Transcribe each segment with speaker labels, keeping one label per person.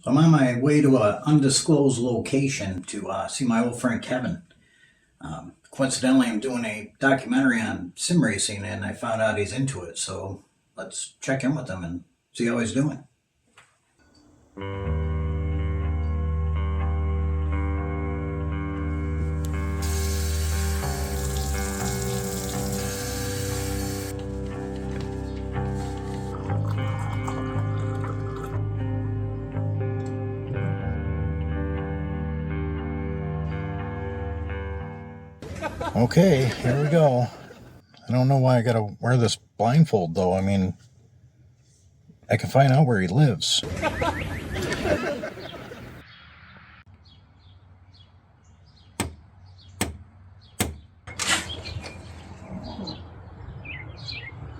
Speaker 1: So I'm on my way to an undisclosed location to see my old friend Kevin. Coincidentally, I'm doing a documentary on sim racing, and I found out he's into it. So let's check in with him and see how he's doing. Okay, here we go. I don't know why I gotta wear this blindfold, though. I mean, I can find out where he lives.
Speaker 2: Do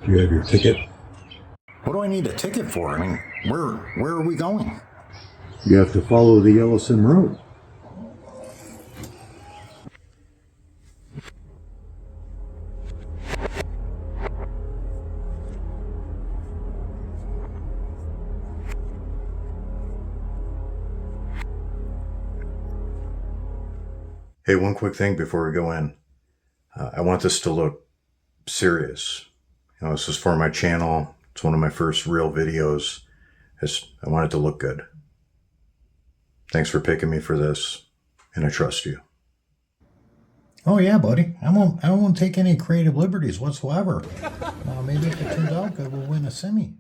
Speaker 2: you have your ticket?
Speaker 1: What do I need a ticket for? I mean, where are we going?
Speaker 2: You have to follow the Yellow Sim Road.
Speaker 3: Hey, one quick thing before we go in. I want this to look serious. This is for my channel. It's one of my first real videos. I want it to look good. Thanks for picking me for this, and I trust you.
Speaker 1: Oh yeah, buddy. I won't take any creative liberties whatsoever. Maybe if it turns out good, we'll win a semi.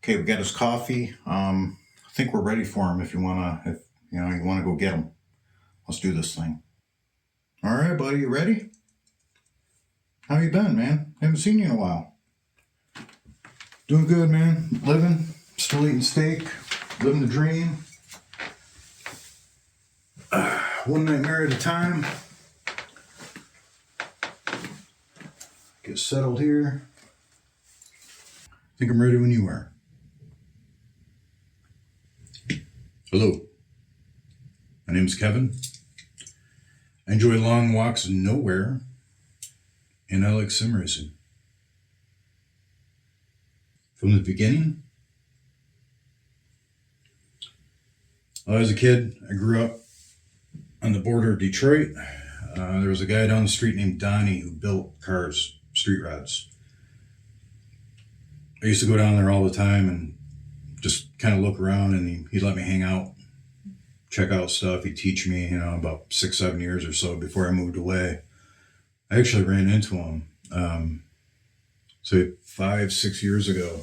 Speaker 1: Okay, we got his coffee. I think we're ready for him. If you wanna go get him. Let's do this thing. All right, buddy, you ready? How you been, man? Haven't seen you in a while. Doing good, man. Living, still eating steak, living the dream. One nightmare at a time. Get settled here. I think I'm ready when you are. Hello. My name is Kevin. I enjoy long walks nowhere, and I like sim racing. From the beginning, as a kid, I grew up on the border of Detroit. There was a guy down the street named Donnie who built cars, street rods. I used to go down there all the time and just kind of look around, and he'd let me hang out, check out stuff. He'd teach me, about 6-7 years or so before I moved away. I actually ran into him, so 5-6 years ago.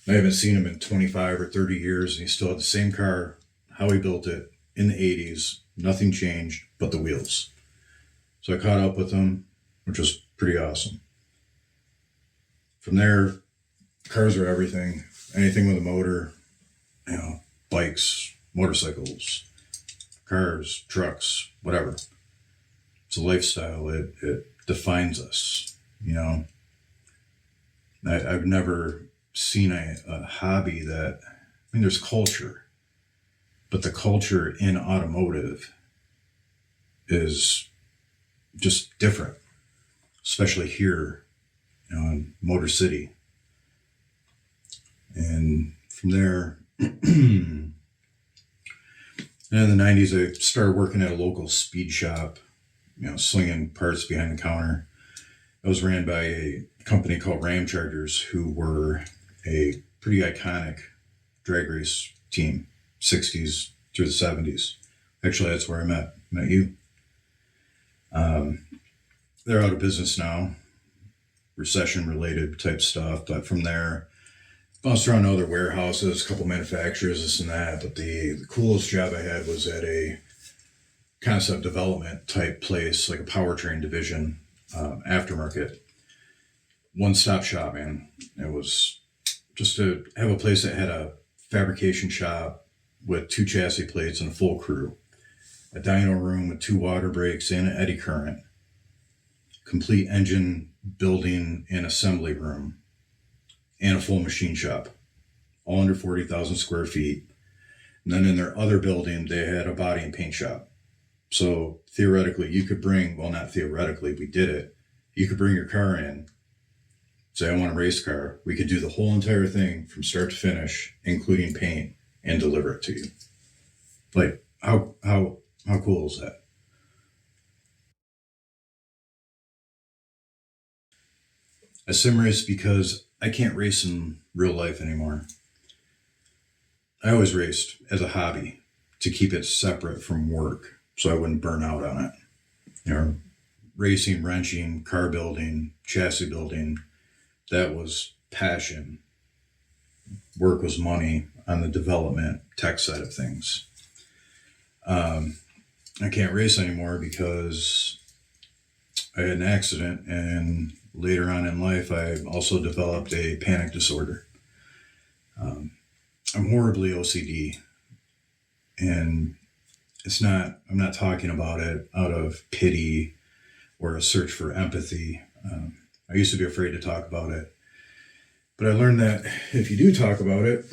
Speaker 1: I haven't seen him in 25 or 30 years, and he still had the same car, how he built it in the 80s. Nothing changed but the wheels. So I caught up with him, which was pretty awesome. From there, cars are everything. Anything with a motor, bikes, motorcycles, cars, trucks, whatever. It's a lifestyle. It defines us, I've never seen a hobby that, there's culture, but the culture in automotive is just different, especially here, in Motor City. And from there, in the 90s, I started working at a local speed shop, slinging parts behind the counter. I was ran by a company called Ram Chargers, who were a pretty iconic drag race team, 60s through the 70s. Actually, that's where I met you. They're out of business now, recession-related type stuff. But from there, bounced around other warehouses, a couple manufacturers, this and that. But the coolest job I had was at a concept development type place, like a powertrain division, aftermarket. One-stop shop, man. It was just to have a place that had a fabrication shop with 2 chassis plates and a full crew, a dyno room with 2 water breaks and an eddy current, complete engine building and assembly room, and a full machine shop, all under 40,000 square feet. And then in their other building, they had a body and paint shop. So theoretically, you could bring, well, not theoretically, we did it. You could bring your car in, say, I want a race car. We could do the whole entire thing from start to finish, including paint, and deliver it to you. Like, how cool is that? I sim race because I can't race in real life anymore. I always raced as a hobby to keep it separate from work so I wouldn't burn out on it. You know, racing, wrenching, car building, chassis building, that was passion. Work was money on the development, tech side of things. I can't race anymore because I had an accident, and later on in life, I also developed a panic disorder. I'm horribly OCD, and I'm not talking about it out of pity or a search for empathy. I used to be afraid to talk about it, but I learned that if you do talk about it,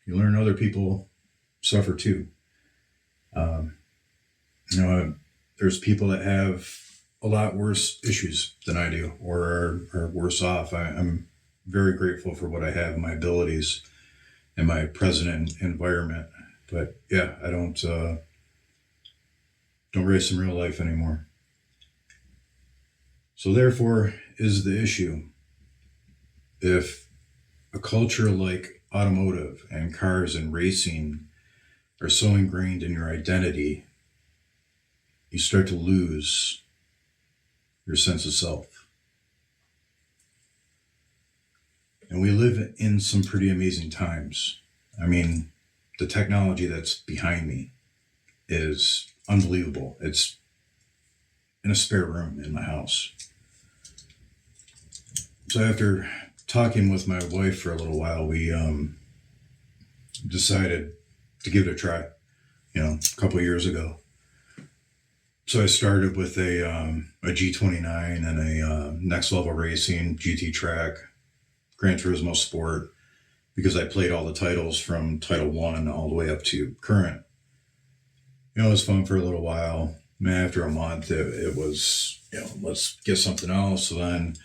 Speaker 1: you learn other people suffer too. There's people that have a lot worse issues than I do, or are worse off. I'm very grateful for what I have, my abilities, and my present environment. But yeah, I don't race in real life anymore. So therefore is the issue. If a culture like automotive and cars and racing are so ingrained in your identity, you start to lose your sense of self. And we live in some pretty amazing times. I mean, the technology that's behind me is unbelievable. It's in a spare room in my house. So after talking with my wife for a little while, we decided to give it a try, a couple of years ago. So I started with a G29 and a Next Level Racing, GT Track, Gran Turismo Sport, because I played all the titles from Title 1 all the way up to current. It was fun for a little while. After a month, it was, let's get something else. So then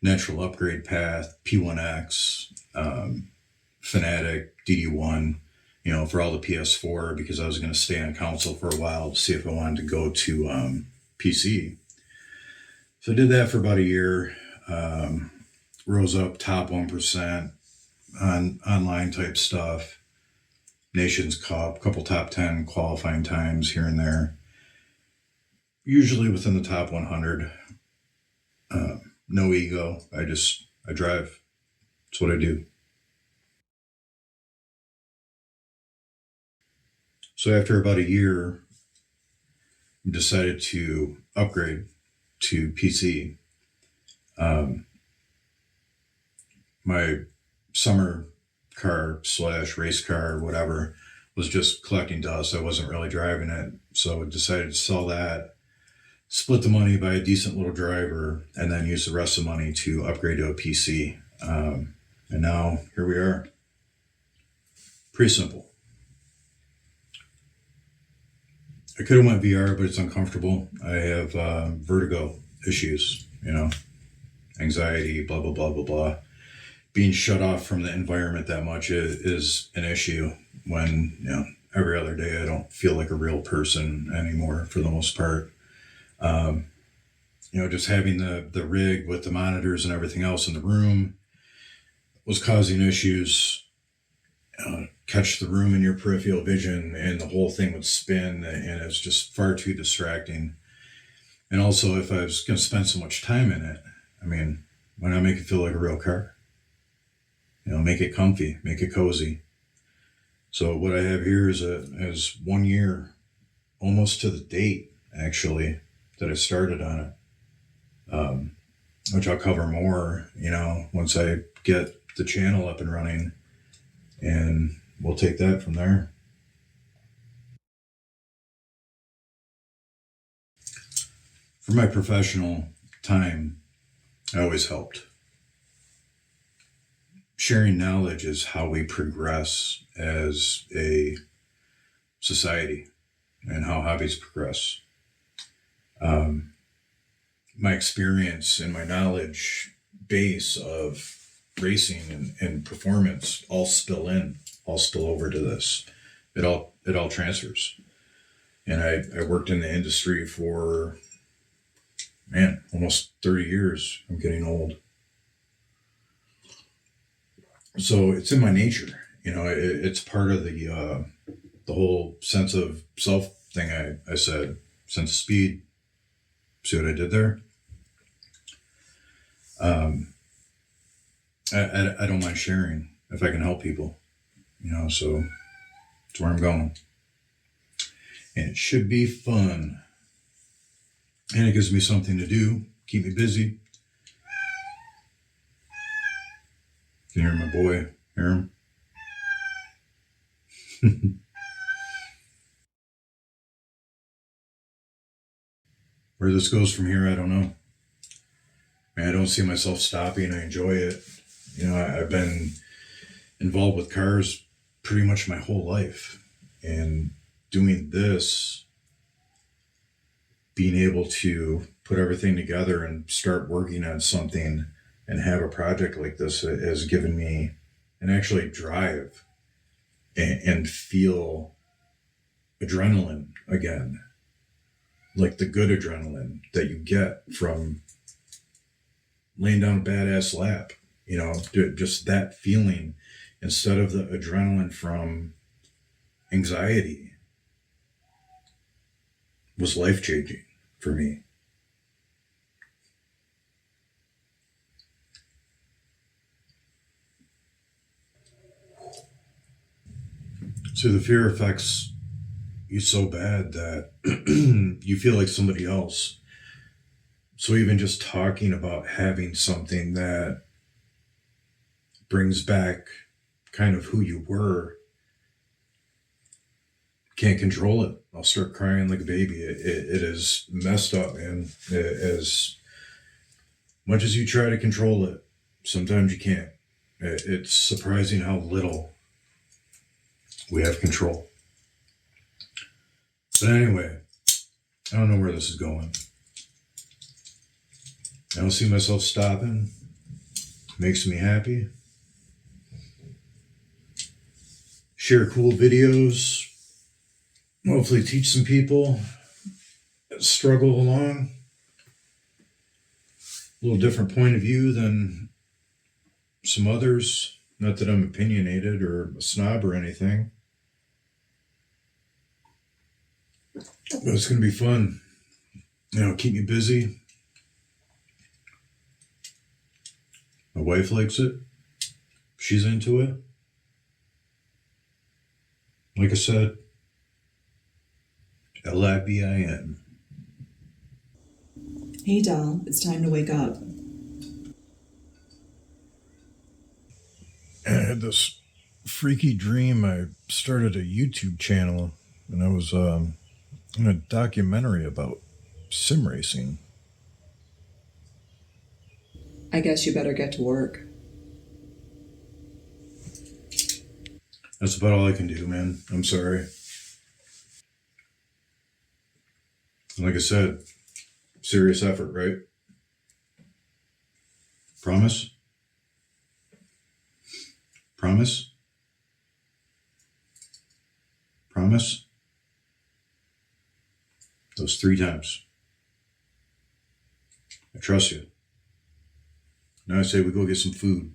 Speaker 1: Natural Upgrade Path, P1X, Fanatic, DD1, for all the PS4, because I was going to stay on console for a while to see if I wanted to go to PC. So I did that for about a year. Rose up top 1% on online type stuff. Nations Cup, couple top 10 qualifying times here and there. Usually within the top 100. No ego. I drive. That's what I do. So after about a year, I decided to upgrade to PC. My summer car / race car, whatever, was just collecting dust. I wasn't really driving it. So I decided to sell that, split the money, buy a decent little driver, and then use the rest of the money to upgrade to a PC. And now here we are. Pretty simple. I could have went VR, but it's uncomfortable. I have vertigo issues, anxiety, blah, blah, blah, blah, blah. Being shut off from the environment that much is an issue when, every other day I don't feel like a real person anymore for the most part. Just having the rig with the monitors and everything else in the room was causing issues. Catch the room in your peripheral vision and the whole thing would spin, and it's just far too distracting. And also, if I was going to spend so much time in it, why not make it feel like a real car? Make it comfy, make it cozy. So what I have here is 1 year, almost to the date, actually, that I started on it, which I'll cover more, once I get the channel up and running, and we'll take that from there. for my professional time, I always helped. Sharing knowledge is how we progress as a society and how hobbies progress. My experience and my knowledge base of racing and performance all spill over to this. It all transfers. And I worked in the industry for, almost 30 years. I'm getting old. So it's in my nature, it's part of the whole sense of self thing I said, sense of speed. See what I did there? I don't mind sharing if I can help people, so that's where I'm going. And it should be fun. And it gives me something to do, keep me busy. You can hear my boy, hear him? Where this goes from here, I don't know. I don't see myself stopping. I enjoy it. I've been involved with cars pretty much my whole life. And doing this, being able to put everything together and start working on something and have a project like this has given me an actually drive and feel adrenaline again. Like the good adrenaline that you get from laying down a badass lap, just that feeling instead of the adrenaline from anxiety was life-changing for me. So the fear affects you so bad that you feel like somebody else. So even just talking about having something that brings back kind of who you were, can't control it. I'll start crying like a baby. It is messed up, man. As much as you try to control it, sometimes you can't. It's surprising how little we have control. But anyway, I don't know where this is going. I don't see myself stopping. Makes me happy. Share cool videos. Hopefully teach some people. Struggle along. A little different point of view than some others. Not that I'm opinionated or a snob or anything. But it's going to be fun. Keep me busy. My wife likes it. She's into it. Like I said, LIBIN.
Speaker 4: Hey, doll, it's time to wake up.
Speaker 1: I had this freaky dream. I started a YouTube channel, and I was in a documentary about sim racing.
Speaker 4: I guess you better get to work.
Speaker 1: That's about all I can do, man. I'm sorry. Like I said, serious effort, right? Promise? Promise? Promise? Those 3 times. I trust you. Now I say we go get some food.